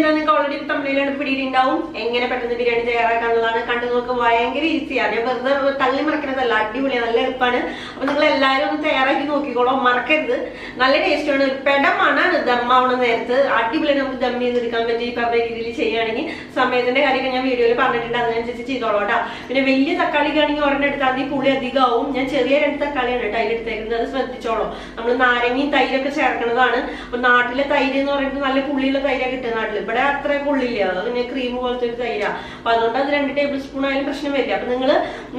നിങ്ങൾക്ക് ഓൾറെഡി തമിഴിലാണ് പിടിയിട്ടുണ്ടാവും എങ്ങനെ പെട്ടെന്ന് ബിരിയാണി തയ്യാറാക്കാനുള്ളതാണ്. കണ്ടു നോക്ക്, ഭയങ്കര ഈസിയാണ്. ഞാൻ വെറുതെ തള്ളി മറക്കുന്നതല്ല, അടിപൊളിയാണ്, നല്ല എളുപ്പമാണ്. അപ്പൊ നിങ്ങൾ എല്ലാവരും ഒന്ന് തയ്യാറാക്കി നോക്കിക്കോളൂ, മറക്കരുത്. നല്ല ടേസ്റ്റാണ്. പെടമാണ് ദമ്മാവണ നേരത്ത് അടിപൊളിയാണ്. നമുക്ക് ദം ചെയ്തെടുക്കാൻ പറ്റി ഈ പറഞ്ഞ രീതിയിൽ ചെയ്യുകയാണെങ്കിൽ. സമയത്തിന്റെ കാര്യമൊക്കെ ഞാൻ വീഡിയോയിൽ പറഞ്ഞിട്ടുണ്ട്, അതിനനുസരിച്ച് ചെയ്തോളൂ കേട്ടോ. പിന്നെ വലിയ തക്കാളിക്കാണെങ്കിൽ ഒരെണ്ണം എടുത്താൽ മതി, പുളി അധികമാവും. ഞാൻ ചെറിയ 2 തക്കാളിയാണ് കേട്ടോ അതിലെടുത്തേക്കുന്നത്, അത് ശ്രദ്ധിച്ചോളൂ. നമ്മൾ നാരങ്ങയും തൈരൊക്കെ ചേർക്കുന്നതാണ്. അപ്പൊ നാട്ടിലെ തൈര് എന്ന് പറയുന്നത് നല്ല പുള്ളിയുള്ള തൈരാണ് കിട്ടുക നാട്ടിൽ. ഇവിടെ അത്ര പുള്ളില്ല, അത് പിന്നെ ക്രീം പോലത്തെ ഒരു തൈരാ. അപ്പൊ അതുകൊണ്ട് അത് 2 ടേബിൾ സ്പൂൺ ആയാലും പ്രശ്നം വരില്ല. അപ്പൊ നിങ്ങൾ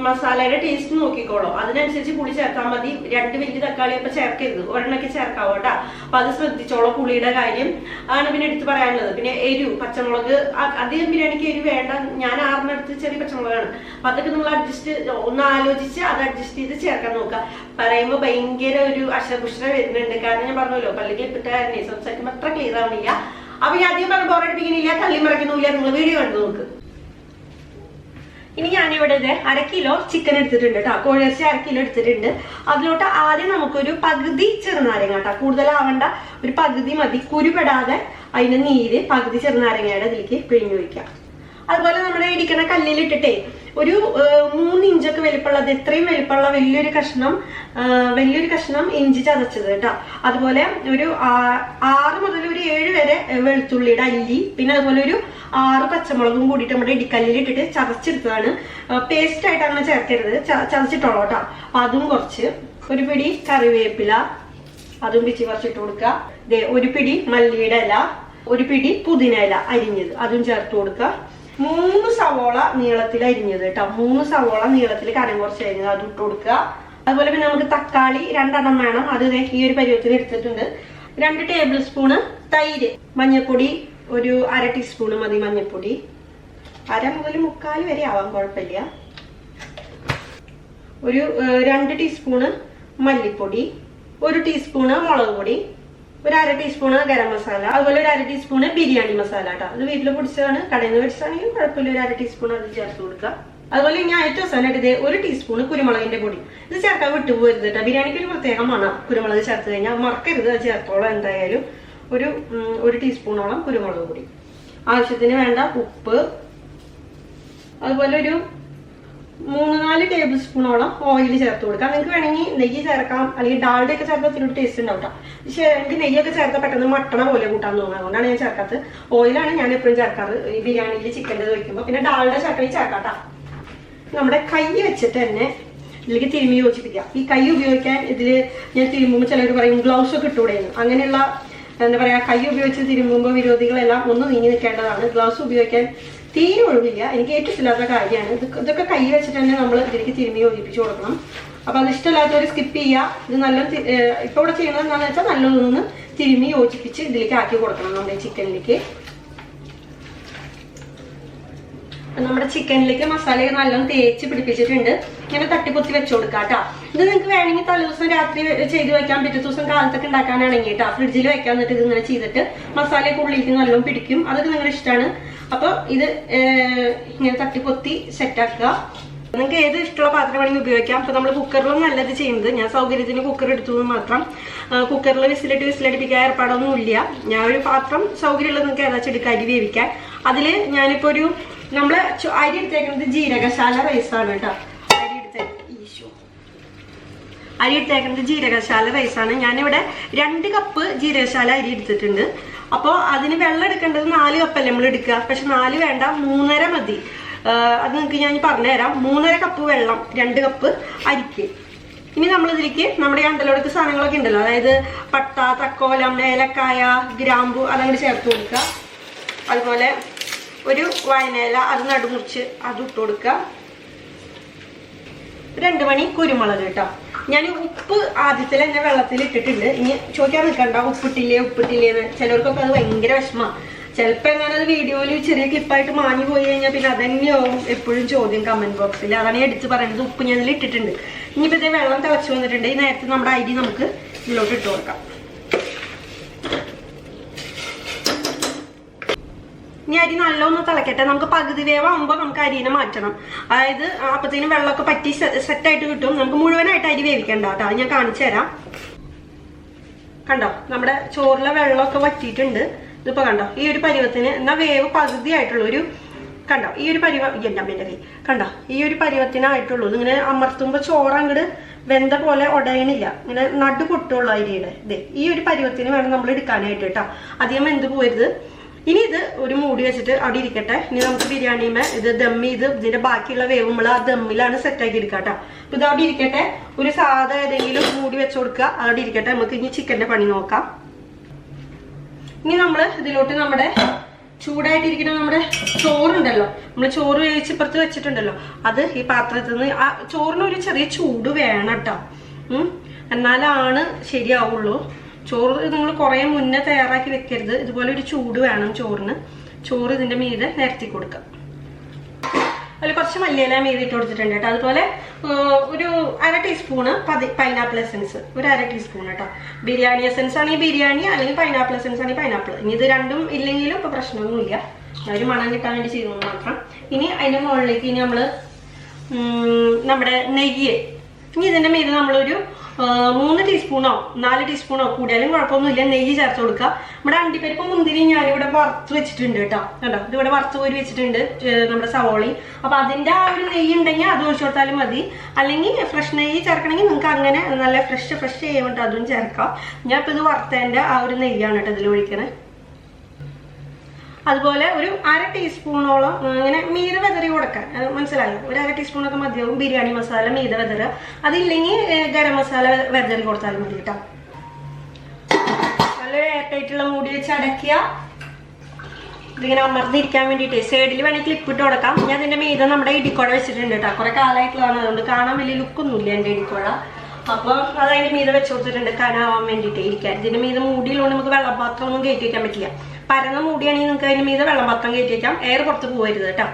മസാലയുടെ ടേസ്റ്റ് നോക്കിക്കോളൂ, അതിനനുസരിച്ച് പുളി ചേർത്താൽ മതി. 2 വലിയ തക്കാളി അപ്പൊ ചേർക്കരുത്, ഒരെണ്ണൊക്കെ ചേർക്കാവോ കേട്ടോ. അപ്പൊ അത് ശ്രദ്ധിച്ചോളൂ, പുളിയുടെ കാര്യം ആണ് പിന്നെ എടുത്ത് പറയാനുള്ളത്. പിന്നെ എരിവ്, പച്ചമുളക് അധികം ബിരിയാണിക്ക് എരിവ് വേണ്ട. ഞാൻ 6 എടുത്ത് ചെറിയ പച്ചമുളകാണ്. അപ്പൊ അതൊക്കെ നിങ്ങൾ ഒന്ന് ആലോചിച്ച് അത് അഡ്ജസ്റ്റ് ചെയ്ത് ചേർക്കാൻ നോക്കുക. പറയുമ്പോൾ ഭയങ്കര ഒരു അശകുഷ്ഠ വരുന്നുണ്ട്, കാരണം ഞാൻ പറഞ്ഞല്ലോ പള്ളിക്ക് ഇപ്പിട്ടായിരുന്നേ സംസാരിക്കുമ്പോൾ അത്ര ക്ലിയർ ആവണില്ല. അപ്പൊ ഞാൻ അധികം പറഞ്ഞ ബോറടിപ്പിക്കുന്നില്ല, തള്ളി മറക്കുന്നില്ല. നിങ്ങൾ വീഡിയോ കണ്ടു നോക്ക്. ഇനി ഞാനിവിടെ 1/2 കിലോ ചിക്കൻ എടുത്തിട്ടുണ്ട് കേട്ടോ, കോഴിയിറച്ചി 1/2 കിലോ എടുത്തിട്ടുണ്ട്. അതിലോട്ട് ആദ്യം നമുക്കൊരു പകുതി ചെറുനാരങ്ങ കേട്ടോ, കൂടുതലാവണ്ട, ഒരു പകുതി മതി. കുരുപെടാതെ അതിന് നീര് പകുതി ചെറുനാരങ്ങയുടെ ഇതിലേക്ക് പിഴിഞ്ഞു വയ്ക്കാം. അതുപോലെ നമ്മുടെ ഇടിക്കണ കല്ലിലിട്ടിട്ടേ ഒരു 3 ഇഞ്ചൊക്കെ വലിപ്പമുള്ളത്, എത്രയും വലിപ്പമുള്ള വലിയൊരു കഷ്ണം ഇഞ്ചി ചതച്ചത് കേട്ടോ. അതുപോലെ ഒരു 6 മുതൽ ഒരു 7 വരെ വെളുത്തുള്ളിയുടെ അല്ലി, പിന്നെ അതുപോലെ ഒരു 6 പച്ചമുളകും കൂടിയിട്ട് നമ്മുടെ ഇടിക്കല്ലിലിട്ടിട്ട് ചതച്ചെടുത്തതാണ്. പേസ്റ്റ് ആയിട്ട് അങ്ങനെ ചേർക്കരുത്, ചതച്ചിട്ടുള്ളൂ കേട്ടോ. അതും കുറച്ച്, ഒരു പിടി കറിവേപ്പില അതും പിച്ചി കുറച്ചിട്ട് കൊടുക്കുക. ഒരു പിടി മല്ലിയുടെ ഇല, ഒരു പിടി പുതിന ഇല അരിഞ്ഞത് അതും ചേർത്ത് കൊടുക്കുക. 3 സവോള നീളത്തിൽ അരിഞ്ഞത് കേട്ടോ, 3 സവോള നീളത്തിൽ കനം കുറച്ച് അരിഞ്ഞത് അത് ഇട്ട് കൊടുക്കുക. അതുപോലെ പിന്നെ നമുക്ക് തക്കാളി 2 എണ്ണം വേണം, അത് ഈ ഒരു പരുവത്തിൽ എടുത്തിട്ടുണ്ട്. 2 ടേബിൾ സ്പൂണ് തൈര്, മഞ്ഞൾപ്പൊടി ഒരു 1/2 ടീസ്പൂണ് മതി മഞ്ഞൾപ്പൊടി, 1/2 മുതൽ 3/4 വരെ ആവാം, കുഴപ്പമില്ല. ഒരു 2 ടീസ്പൂണ് മല്ലിപ്പൊടി, 1 ടീസ്പൂണ് മുളക് പൊടി, ഒരു 1/2 ടീസ്പൂണ് ഗരം മസാല, അതുപോലെ ഒരു 1/2 ടീസ്പൂണ് ബിരിയാണി മസാല കേട്ടോ. അത് വീട്ടിൽ പൊടിച്ചതാണ്, കടയിൽ നിന്ന് പൊടിച്ചാണെങ്കിൽ കുഴപ്പമില്ല, ഒരു 1/2 ടീസ്പൂൺ അത് ചേർത്ത് കൊടുക്കുക. അതുപോലെ ഞാൻ ഏറ്റവും അവസാനമായിട്ട് 1 ടീസ്പൂണ് കുരുമുളകിന്റെ പൊടി, ഇത് ചേർക്കാൻ വിട്ടുപോകരുത് കേട്ടോ. ബിരിയാണിക്ക് ഒരു പ്രത്യേകം മണം കുരുമുളക് ചേർത്ത് കഴിഞ്ഞാൽ, മറക്കരുത്, അത് ചേർത്തോളം. എന്തായാലും ഒരു ടീസ്പൂണോളം കുരുമുളക് പൊടി, ആവശ്യത്തിന് വേണ്ട ഉപ്പ്, അതുപോലെ ഒരു 3-4 ടേബിൾ സ്പൂണോളം ഓയിൽ ചേർത്ത് കൊടുക്കാം. നിങ്ങൾക്ക് വേണമെങ്കിൽ നെയ്യ് ചേർക്കാം, അല്ലെങ്കിൽ ഡാൽഡ ഒക്കെ ചേർത്താൽ ഒത്തിരി ടേസ്റ്റ് ഉണ്ടാവും കേട്ടോ. പക്ഷേ എനിക്ക് നെയ്യൊക്കെ ചേർത്താൽ പെട്ടെന്ന് മട്ടണ പോലെ കൂട്ടാൻ തോന്നുന്നത്, അതുകൊണ്ടാണ് ഞാൻ ചേർക്കാത്തത്. ഓയിലാണ് ഞാൻ എപ്പോഴും ചേർക്കാറ് ഈ ബിരിയാണിയിൽ ചിക്കൻ്റെ വയ്ക്കുമ്പോൾ. പിന്നെ ഡാൽഡ ചേർക്കണമെങ്കിൽ ചേർക്കാട്ടോ. നമ്മുടെ കൈ വെച്ചിട്ട് തന്നെ ഇതിലേക്ക് തിരുമ്മി യോജിപ്പിക്കാം. ഈ കൈ ഉപയോഗിക്കാൻ ഇതിൽ ഞാൻ തിരുമ്പുമ്പോൾ ചിലർ പറയും ഗ്ലൗസ് ഒക്കെ ഇട്ടുകൂടെയെന്ന്. അങ്ങനെയുള്ള എന്താ പറയുക, കൈ ഉപയോഗിച്ച് തിരുമ്പുമ്പോൾ വിരോധികളെല്ലാം ഒന്ന് നീങ്ങി നിൽക്കേണ്ടതാണ്. ഗ്ലൗസ് ഉപയോഗിക്കാൻ തീരെ ഒഴിവില്ല, എനിക്ക് ഏറ്റവും ഇഷ്ടമില്ലാത്ത കാര്യമാണ്. ഇതൊക്കെ കൈ വെച്ചിട്ട് തന്നെ നമ്മൾ ഇതിലേക്ക് തിരുമ്മി യോജിപ്പിച്ച് കൊടുക്കണം. അപ്പൊ അത് ഇഷ്ടമില്ലാത്തവർ സ്കിപ്പ് ചെയ്യുക. ഇത് നല്ല ഇപ്പൊ ഇവിടെ ചെയ്യുന്നത് എന്താണെന്ന് വെച്ചാൽ നല്ലതൊന്ന് തിരുമ്മി യോജിപ്പിച്ച് ഇതിലേക്ക് ആക്കി കൊടുക്കണം നമ്മുടെ ചിക്കനിലേക്ക്. നമ്മുടെ ചിക്കനിലേക്ക് മസാലയൊക്കെ നല്ലോണം തേച്ച് പിടിപ്പിച്ചിട്ടുണ്ട്. ഇങ്ങനെ തട്ടിപ്പൊത്തി വെച്ച് കൊടുക്കാം കേട്ടോ. ഇത് നിങ്ങൾക്ക് വേണമെങ്കിൽ തലേദിവസം രാത്രി ചെയ്ത് വെക്കാൻ, പിറ്റേ ദിവസം കാലത്തൊക്കെ ഉണ്ടാക്കാനാണെങ്കിൽ കേട്ടോ ഫ്രിഡ്ജിൽ വെക്കാൻ. എന്നിട്ട് ഇത് ഇങ്ങനെ ചെയ്തിട്ട് മസാലയൊക്കെ ഉള്ളിലേക്ക് നല്ലോണം പിടിക്കും. അതൊക്കെ നിങ്ങളുടെ ഇഷ്ടമാണ്. അപ്പൊ ഇത് ഇങ്ങനെ തട്ടിപ്പൊത്തി സെറ്റാക്കുക. നിങ്ങൾക്ക് ഏത് ഇഷ്ടമുള്ള പാത്രം വേണമെങ്കിൽ ഉപയോഗിക്കാം. അപ്പൊ നമ്മൾ കുക്കറിലും നല്ലത് ചെയ്യുന്നത്, ഞാൻ സൗകര്യത്തിന് കുക്കർ എടുത്തു മാത്രം. കുക്കറിൽ വിസിലടിപ്പിക്കാൻ ഏർപ്പാടൊന്നും ഇല്ല. ഞാൻ ഒരു പാത്രം സൗകര്യമുള്ളത് നിങ്ങൾക്ക് ഏതാச்சுം എടുക്കുക, അരി വേവിക്കാൻ. അതില് ഞാനിപ്പോ നമ്മള് അരി എടുത്തേക്കുന്നത് ജീരകശാല റൈസാണ് കേട്ടോ. അരി എടുത്തേക്കുന്നത് ജീരകശാല റൈസാണ്. ഞാനിവിടെ 2 കപ്പ് ജീരകശാല അരി എടുത്തിട്ടുണ്ട്. അപ്പോൾ അതിന് വെള്ളം എടുക്കേണ്ടത് 4 കപ്പല്ലേ നമ്മൾ എടുക്കുക, പക്ഷെ 4 വേണ്ട, 3.5 മതി. അത് നിങ്ങൾക്ക് ഞാൻ പറഞ്ഞുതരാം. 3.5 കപ്പ് വെള്ളം 2 കപ്പ് അരിക്ക്. ഇനി നമ്മളിതിലേക്ക് നമ്മുടെ അണ്ടലോടക്ക് സാധനങ്ങളൊക്കെ ഉണ്ടല്ലോ, അതായത് പട്ട, തക്കോലം, ഏലക്കായ, ഗ്രാമ്പു അതങ്ങോട്ട് ചേർത്ത് കൊടുക്കുക. അതുപോലെ ഒരു വയനയില അത് നടുമുറിച്ച് അത് ഇട്ട് കൊടുക്കുക. 2 മണി കുരുമുളക് കേട്ടോ. ഞാൻ ഉപ്പ് ആദ്യത്തിൽ തന്നെ വെള്ളത്തിൽ ഇട്ടിട്ടുണ്ട്. ഇനി ചോദിക്കാൻ നിൽക്കണ്ട ഉപ്പിട്ടില്ലേന്ന്. ചിലർക്കൊക്കെ അത് ഭയങ്കര വിഷമമാണ്. ചിലപ്പോൾ എങ്ങാനത് വീഡിയോയിൽ ചെറിയ ക്ലിപ്പായിട്ട് മാഞ്ഞു പോയി കഴിഞ്ഞാൽ പിന്നെ അതന്നെയാവും എപ്പോഴും ചോദ്യം കമന്റ് ബോക്സിൽ. അതാണ് ഞാൻ എടുത്ത് പറയുന്നത്. ഉപ്പ് ഞാൻ ഇതിൽ ഇട്ടിട്ടുണ്ട്. ഇനിയിപ്പോൾ ഇതേ വെള്ളം തിളച്ച് വന്നിട്ടുണ്ട്. ഈ നേരത്തെ നമ്മുടെ അരി നമുക്ക് ഇതിലോട്ട് ഇട്ട് കൊടുക്കാം. ഇനി അരി നല്ലോണം തിളക്കട്ടെ. നമുക്ക് പകുതി വേവാകുമ്പോൾ നമുക്ക് അരിനെ മാറ്റണം. അതായത് അപ്പത്തേനും വെള്ളമൊക്കെ പറ്റി സെറ്റായിട്ട് കിട്ടും. നമുക്ക് മുഴുവനായിട്ട് അരി വേവിക്കണ്ട കേട്ടോ, ഞാൻ കാണിച്ചു തരാം. കണ്ടോ, നമ്മുടെ ചോറിലെ വെള്ളമൊക്കെ വറ്റിയിട്ടുണ്ട്. ഇതിപ്പോൾ കണ്ടോ ഈ ഒരു പരുവത്തിന് എന്നാൽ വേവ് പകുതിയായിട്ടുള്ള ഒരു കണ്ടോ ഈ ഒരു എൻ്റെ കൈ കണ്ടോ ഈ ഒരു പരുവത്തിനായിട്ടുള്ളൂ. ഇങ്ങനെ അമർത്തുമ്പോൾ ചോറ് അങ്ങോട്ട് വെന്ത പോലെ ഉടയണില്ല, ഇങ്ങനെ നടു പൊട്ടുള്ളൂ അരിയുടെ. ഇതേ ഈ ഒരു പരുവത്തിന് വേണം നമ്മൾ എടുക്കാനായിട്ട് കേട്ടോ, അധികം വെന്ത് പോരുത്. ഇനി ഇത് ഒരു മൂടി വെച്ചിട്ട് അവിടെ ഇരിക്കട്ടെ. ഇനി നമുക്ക് ബിരിയാണിമേ ഇത് ദം ചെയ്ത് ഇതിന്റെ ബാക്കിയുള്ള വേവ് നമ്മൾ ആ ദമ്മിലാണ് സെറ്റാക്കി എടുക്കുക കേട്ടോ. അപ്പൊ ഇത് അവിടെ ഇരിക്കട്ടെ. ഒരു സാധാ ഏതെങ്കിലും മൂടി വെച്ച് കൊടുക്കുക, അവിടെ ഇരിക്കട്ടെ. നമുക്ക് ഇനി ചിക്കന്റെ പണി നോക്കാം. ഇനി നമ്മൾ ഇതിലോട്ട് നമ്മുടെ ചൂടായിട്ടിരിക്കുന്ന നമ്മുടെ ചോറുണ്ടല്ലോ, നമ്മൾ ചോറ് വേവിച്ച് ഇപ്പുറത്ത് വെച്ചിട്ടുണ്ടല്ലോ, അത് ഈ പാത്രത്തിൽ നിന്ന് ആ ചോറിന് ഒരു ചെറിയ ചൂട് വേണം കേട്ടോ, എന്നാലാണ് ശരിയാവുള്ളൂ. ചോറ് നിങ്ങൾ കുറേ മുന്നേ തയ്യാറാക്കി വെക്കരുത്, ഇതുപോലെ ഒരു ചൂട് വേണം ചോറിന്. ചോറ് ഇതിന്റെ മീതെ നിരത്തി കൊടുക്കാം. അതിൽ കുറച്ച് മല്ലിയില മീതെ ഇട്ട് കൊടുത്തിട്ടുണ്ട് കേട്ടോ. അതുപോലെ ഒരു 1/2 ടീസ്പൂണ് പൈനാപ്പിൾ എസൻസ്, ഒരു 1/2 ടീസ്പൂൺ കേട്ടോ. ബിരിയാണി എസൻസ് ആണെങ്കിൽ ബിരിയാണി, അല്ലെങ്കിൽ പൈനാപ്പിൾ എസൻസ് ആണെങ്കിൽ പൈനാപ്പിൾ. ഇനി ഇത് രണ്ടും ഇല്ലെങ്കിലും ഇപ്പൊ പ്രശ്നമൊന്നുമില്ല, ഒരു മണം കിട്ടാൻ വേണ്ടി ചെയ്യുന്നത് മാത്രം. ഇനി അതിന്റെ മുകളിലേക്ക് ഇനി നമ്മള് നമ്മുടെ നെയ്യ്, ഇനി ഇതിന്റെ മീതെ നമ്മളൊരു 3 ടീസ്പൂണോ 4 ടീസ്പൂണോ കൂടിയാലും കുഴപ്പമൊന്നുമില്ല നെയ്യ് ചേർത്ത് കൊടുക്കുക. നമ്മുടെ അണ്ടിപ്പരിപ്പ് മുന്തിരി ഞാനിവിടെ വറുത്ത് വെച്ചിട്ടുണ്ട് കേട്ടോ. കേട്ടോ ഇതിവിടെ വറുത്ത് കോരി വെച്ചിട്ടുണ്ട് നമ്മുടെ സവോളി. അപ്പൊ അതിന്റെ ആ ഒരു നെയ്യ് ഉണ്ടെങ്കിൽ അത് ഒഴിച്ചു കൊടുത്താലും മതി, അല്ലെങ്കിൽ ഫ്രഷ് നെയ്യ് ചേർക്കണമെങ്കിൽ നിങ്ങൾക്ക് അങ്ങനെ നല്ല ഫ്രഷ് ചെയ്യാൻ വേണ്ടി അതും ചേർക്കാം. ഞാൻ ഇപ്പൊ ഇത് വറുത്തതിന്റെ ആ ഒരു നെയ്യാണ് കേട്ടോ ഇതിൽ ഒഴിക്കണേ. അതുപോലെ ഒരു 1/2 ടീസ്പൂണോളം ഇങ്ങനെ മീത വെതറി കൊടുക്കാൻ, മനസ്സിലായോ? ഒരു 1/2 ടീസ്പൂണൊക്കെ മതിയാവും. ബിരിയാണി മസാല മീത വെതറ്, അതില്ലെങ്കിൽ ഗരം മസാല വെതറി കൊടുത്താലും മതി കേട്ടോ. നല്ല എയർടൈറ്റുള്ള മൂടി വെച്ച് അടയ്ക്കുക. ഇതിങ്ങനെ അമർന്നിരിക്കാൻ വേണ്ടിയിട്ട് സൈഡിൽ വേണമെങ്കിൽ ക്ലിപ്പ് ഇട്ട് കൊടുക്കാം. ഞാൻ ഇതിന്റെ മീത നമ്മുടെ ഇടിക്കുഴ വെച്ചിട്ടുണ്ട് കേട്ടോ, കുറെ കാലമായിട്ടുള്ളതാണ്, അതുകൊണ്ട് കാണാൻ വലിയ ലുക്കൊന്നുമില്ല എൻ്റെ ഇടിക്കുഴ. അപ്പൊ അത് അതിന്റെ മീത വെച്ച് കൊടുത്തിട്ടുണ്ട് കനാവാൻ വേണ്ടിയിട്ട് ഇരിക്കാൻ. ഇതിന്റെ മീത മൂടിയിലുകൊണ്ട് നമുക്ക് വെള്ളപാത്രം ഒന്നും കയറ്റി വെക്കാൻ പറ്റില്ല. പരന്ന മൂടിയാണെങ്കിൽ നിങ്ങൾക്ക് അതിന്റെ മീത വെള്ളപാത്രം കയറ്റി വെക്കാം, എയർ പുറത്ത് പോകരുത് കേട്ടോ.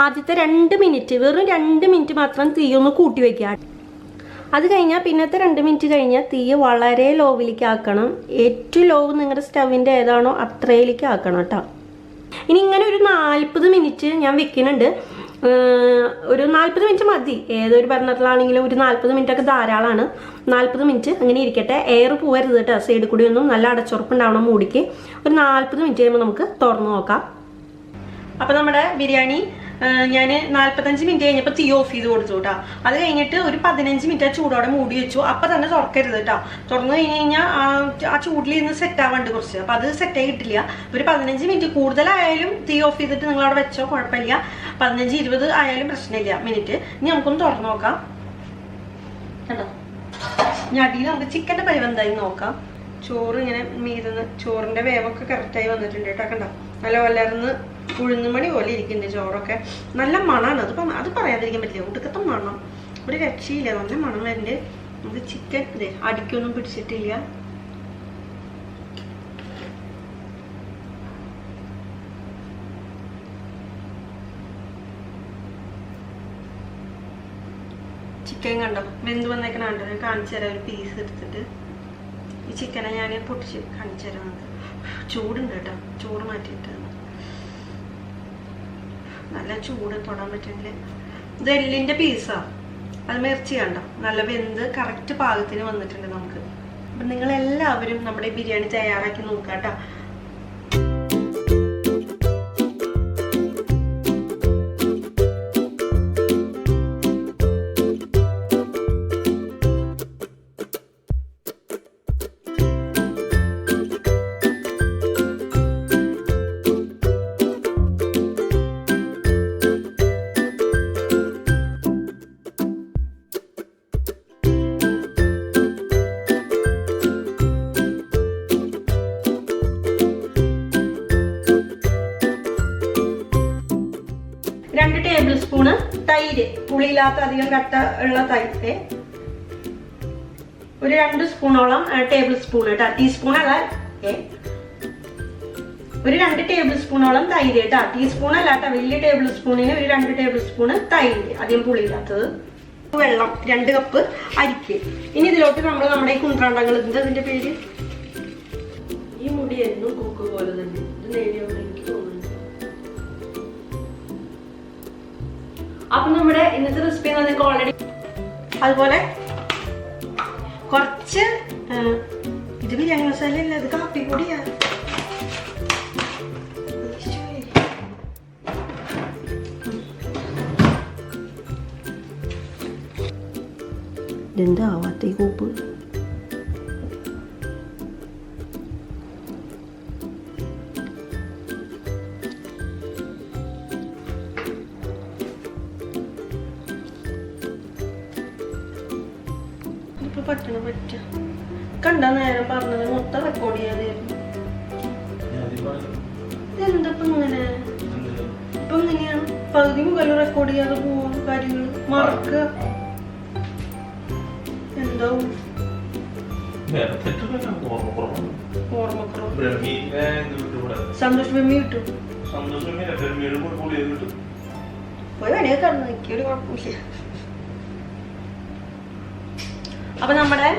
ആദ്യത്തെ 2 മിനിറ്റ്, വെറും 2 മിനിറ്റ് മാത്രം തീ ഒന്ന് കൂട്ടി വെക്കുക. അത് കഴിഞ്ഞാൽ പിന്നത്തെ 2 മിനിറ്റ് കഴിഞ്ഞാൽ തീ വളരെ ലോവിലേക്ക് ആക്കണം. ഏറ്റവും ലോ നിങ്ങളുടെ സ്റ്റവിൻ്റെ ഏതാണോ അത്രയിലേക്ക് ആക്കണം കേട്ടോ. ഇനി ഇങ്ങനെ ഒരു 40 മിനിറ്റ് ഞാൻ വെക്കുന്നുണ്ട്. ഒരു 40 മിനിറ്റ് മതി, ഏതൊരു ബർണറിലാണെങ്കിലും ഒരു 40 മിനിറ്റ് ഒക്കെ ധാരാളമാണ്. 40 മിനിറ്റ് അങ്ങനെ ഇരിക്കട്ടെ, എയർ പോകരുത് കേട്ടോ, സൈഡിൽ കൂടി ഒന്നും. നല്ല അടച്ചുറപ്പുണ്ടാവണം മൂടിക്ക്. ഒരു 40 മിനിറ്റ് കഴിയുമ്പോൾ നമുക്ക് തുറന്ന് നോക്കാം. അപ്പം നമ്മുടെ ബിരിയാണി ഞാൻ 45 മിനിറ്റ് കഴിഞ്ഞപ്പോൾ തീ ഓഫ് ചെയ്ത് കൊടുത്തു കേട്ടോ. അത് കഴിഞ്ഞിട്ട് ഒരു 15 മിനിറ്റ് ആ ചൂടോടെ മൂടി വെച്ചു. അപ്പം തന്നെ തുറക്കരുത് കേട്ടോ. തുറന്നു കഴിഞ്ഞ് കഴിഞ്ഞാൽ ആ ചൂടിൽ നിന്ന് സെറ്റ് ആവാണ്ട് കുറച്ച്, അപ്പം അത് സെറ്റായി കിട്ടില്ല. ഒരു 15 മിനിറ്റ് കൂടുതലായാലും തീ ഓഫ് ചെയ്തിട്ട് നിങ്ങൾ അവിടെ വെച്ചോ, കുഴപ്പമില്ല. 15-20 ആയാലും പ്രശ്നമില്ല മിനിറ്റ്. ഇനി നമുക്കൊന്ന് തുറന്നു നോക്കാം കേട്ടോ. ഇനി അടിയിൽ നമുക്ക് ചിക്കൻ്റെ പരിവെന്തായി നോക്കാം. ചോറ് ഇങ്ങനെ മീതുന്ന് ചോറിൻ്റെ വേവൊക്കെ കറക്റ്റായി വന്നിട്ടുണ്ട് കേട്ടോ. കണ്ടോ നല്ല വല്ലർന്ന് ഉഴുന്നുമണി പോലെ ഇരിക്കുന്നുണ്ട് ചോറൊക്കെ. നല്ല മണമാണ്, അത് പറയാതിരിക്കാൻ പറ്റില്ല. ഒടുക്കത്തെ മണം, ഒരു രക്ഷയില്ല, നല്ല മണം വരുന്നുണ്ട്. നമുക്ക് ചിക്കൻ ഇതേ അടിക്കൊന്നും പിടിച്ചിട്ടില്ല. ചിക്കൻ കണ്ടോ വെന്ത് വന്നേക്കണ കണ്ടോ? ഞാൻ കാണിച്ചു തരാം ഒരു പീസ് എടുത്തിട്ട്. ഈ ചിക്കനെ ഞാൻ പൊട്ടിച്ച് കാണിച്ചു തരാം. ചൂടുണ്ട് കേട്ടോ, ചോറ് മാറ്റിയിട്ട് നല്ല ചൂട് തൊടാൻ പറ്റില്ല. ഇത് എല്ലിന്റെ പീസാ, അത് മെറിച്ച് കണ്ടോ നല്ല വെന്ത് കറക്റ്റ് പാകത്തിന് വന്നിട്ടുണ്ട് നമുക്ക്. അപ്പം നിങ്ങളെല്ലാവരും നമ്മുടെ ബിരിയാണി തയ്യാറാക്കി നോക്കാം കേട്ടോ. ടേബിൾ സ്പൂണ് തൈര്, പുളിയില്ലാത്ത അധികം കട്ട ഉള്ള തൈര്. ഒരു 2 സ്പൂണോളം ടേബിൾ സ്പൂൺ കേട്ടോ, ടീസ്പൂൺ അല്ല. ഒരു 2 ടേബിൾ സ്പൂണോളം തൈര് കേട്ടോ, ടീസ്പൂൺ അല്ല കേട്ടോ. വലിയ ടേബിൾ സ്പൂണിന് ഒരു 2 ടേബിൾ സ്പൂണ് തൈര്, അധികം പുളിയില്ലാത്തത്. വെള്ളം 2 കപ്പ് അരിക്ക്. ഇനി ഇതിലോട്ട് നമ്മൾ നമ്മുടെ ഈ കുന്ത്രാണ്ടങ്ങൾ, ഇതിന്റെ പേര് ഈ മുടിയായിരുന്നു കൊക്ക് പോലെ തന്നെ, ഇത് നേടിയോണ്ട് എനിക്ക് തോന്നുന്നു. അപ്പൊ നമ്മുടെ ഇന്നത്തെ റെസിപ്പി നിങ്ങൾക്ക് ഓൾറെഡി അതുപോലെ കുറച്ച് ഇത് ബിരിയാണി മസാല അല്ല, ഇത് കാപ്പിപ്പൊടിയാ. ഇതെന്താ ആവാത്ത ഈ കൂപ്പ്? ഇപ്പൊ പറ്റ കണ്ട നേരം പറഞ്ഞത് മൊത്തം റെക്കോർഡ് ചെയ്യാതായിരുന്നു. ഇതെന്തപ്പോ ഇങ്ങനെ? ഇപ്പൊ ഇങ്ങനെയാണ് പകുതി മുകളിൽ റെക്കോർഡ് ചെയ്യാതെ പോവാൻ കാര്യങ്ങൾ മറക്കുക. എന്താവും സന്തോഷ് ബെമ്മി കിട്ടും. പോയി വേണേ കടന്നു, എനിക്കൊരു കുഴപ്പമില്ല. അപ്പൊ നമ്മുടെ